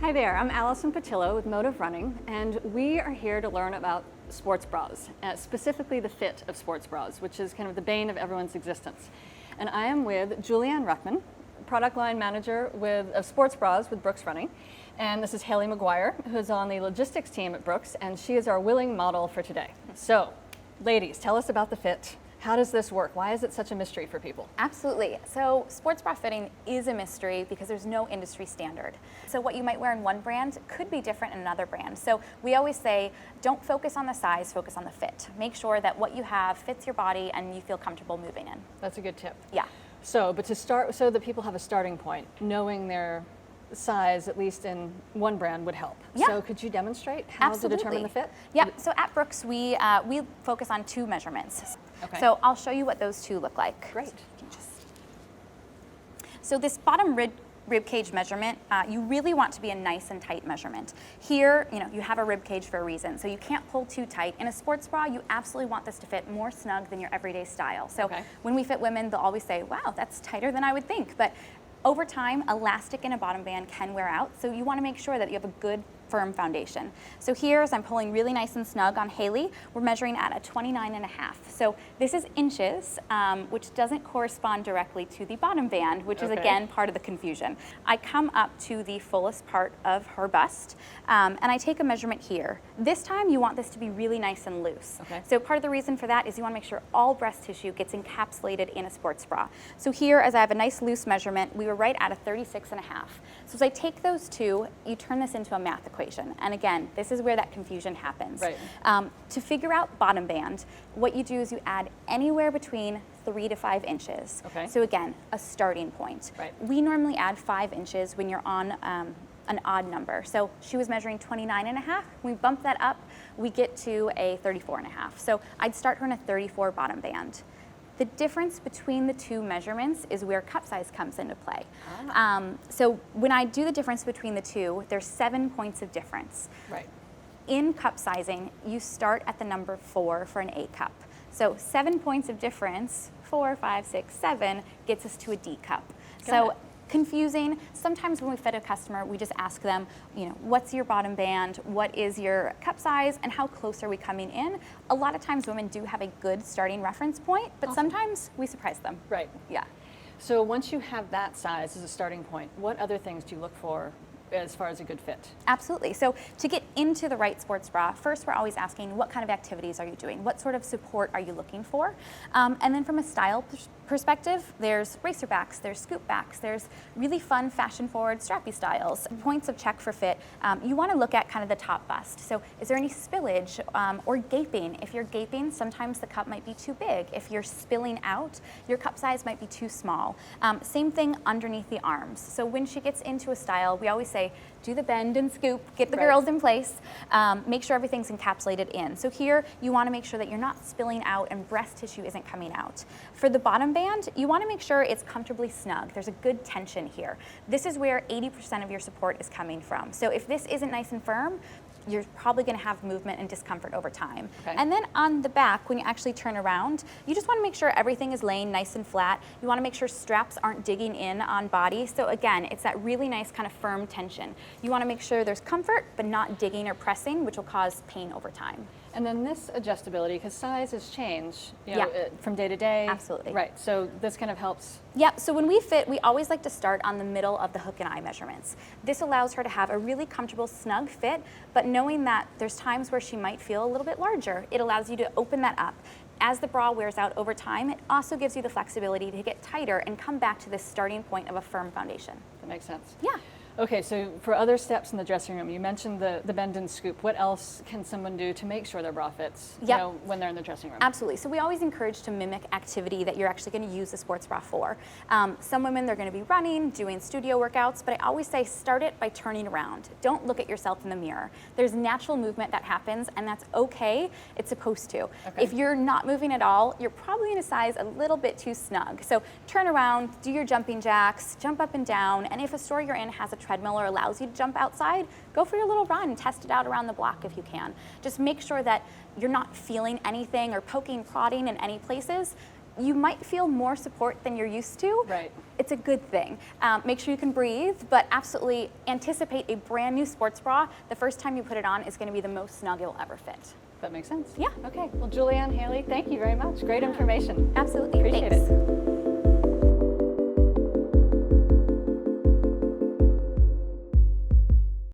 Hi there, I'm Allison Patillo with Motive Running, and we are here to learn about sports bras, specifically the fit of sports bras, which is kind of the bane of everyone's existence. And I am with Julianne Ruckman, product line manager of sports bras with Brooks Running. And this is Haley McGuire, who's on the logistics team at Brooks, and she is our willing model for today. So, ladies, tell us about the fit. How does this work? Why is it such a mystery for people? Absolutely. So sports bra fitting is a mystery because there's no industry standard. So what you might wear in one brand could be different in another brand. So we always say, don't focus on the size, focus on the fit. Make sure that what you have fits your body and you feel comfortable moving in. That's a good tip. Yeah. So, but to start, so that people have a starting point, knowing their size, at least in one brand, would help. Yeah. So could you demonstrate how to determine the fit? Yeah, so at Brooks, we focus on two measurements. Okay. So I'll show you what those two look like. Great. So this bottom rib cage measurement, you really want to be a nice and tight measurement. Here, you have a rib cage for a reason, so you can't pull too tight. In a sports bra, you absolutely want this to fit more snug than your everyday style. So when we fit women, they'll always say, wow, that's tighter than I would think. But over time, elastic in a bottom band can wear out, so you want to make sure that you have a good, firm foundation. So here, as I'm pulling really nice and snug on Haley, we're measuring at a 29.5. So this is inches, which doesn't correspond directly to the bottom band, which is again part of the confusion. I come up to the fullest part of her bust, and I take a measurement here. This time, you want this to be really nice and loose. So part of the reason for that is you want to make sure all breast tissue gets encapsulated in a sports bra. So here, as I have a nice loose measurement, we were right at a 36.5. So as I take those two, you turn this into a math equation. And again, this is where that confusion happens. To figure out bottom band, what you do is you add anywhere between 3 to 5 inches. So again, a starting point. We normally add 5 inches when you're on an odd number. So she was measuring 29.5. We bump that up, we get to a 34.5. So I'd start her in a 34 bottom band. The difference between the two measurements is where cup size comes into play. So when I do the difference between the two, there's 7 points of difference. In cup sizing, you start at the number 4 for an A cup. So 7 points of difference, 4, 5, 6, 7, gets us to a D cup. So confusing. Sometimes when we fit a customer, we just ask them, what's your bottom band, what is your cup size, and how close are we coming in? A lot of times women do have a good starting reference point, but sometimes we surprise them. Yeah. So once you have that size as a starting point, what other things do you look for as far as a good fit? Absolutely. So to get into the right sports bra, first we're always asking, what kind of activities are you doing? What sort of support are you looking for? And then from a style perspective, there's racer backs, there's scoop backs, there's really fun fashion forward strappy styles. Points of check for fit, you want to look at kind of the top bust. So is there any spillage or gaping? If you're gaping, sometimes the cup might be too big. If you're spilling out, your cup size might be too small. Same thing underneath the arms. So when she gets into a style, we always say, do the bend and scoop, get the girls in place, make sure everything's encapsulated in. So here, you want to make sure that you're not spilling out and breast tissue isn't coming out. For the bottom band, you want to make sure it's comfortably snug. There's a good tension here. This is where 80% of your support is coming from. So if this isn't nice and firm, you're probably going to have movement and discomfort over time. And then on the back, when you actually turn around, you just want to make sure everything is laying nice and flat. You want to make sure straps aren't digging in on body. So again, it's that really nice kind of firm tension. You want to make sure there's comfort, but not digging or pressing, which will cause pain over time. And then this adjustability, because sizes change from day to day. Absolutely. Right, so this kind of helps. Yeah, so when we fit, we always like to start on the middle of the hook and eye measurements. This allows her to have a really comfortable, snug fit, but knowing that there's times where she might feel a little bit larger, it allows you to open that up. As the bra wears out over time, it also gives you the flexibility to get tighter and come back to this starting point of a firm foundation. That makes sense. Yeah. Okay, so for other steps in the dressing room, you mentioned the bend and scoop. What else can someone do to make sure their bra fits when they're in the dressing room? Absolutely. So we always encourage to mimic activity that you're actually going to use the sports bra for. Some women, they're going to be running, doing studio workouts, but I always say start it by turning around. Don't look at yourself in the mirror. There's natural movement that happens, and that's okay. It's supposed to. If you're not moving at all, you're probably in a size a little bit too snug. So turn around, do your jumping jacks, jump up and down, and if a store you're in has a treadmill or allows you to jump outside, go for your little run, test it out around the block if you can. Just make sure that you're not feeling anything or poking, prodding in any places. you might feel more support than you're used to. Right. It's a good thing. Make sure you can breathe, but absolutely anticipate a brand new sports bra. The first time you put it on is going to be the most snug it will ever fit. That makes sense. Yeah. Okay. Well, Julianne, Haley, thank you very much. Great information. Absolutely. Appreciate Thanks. it.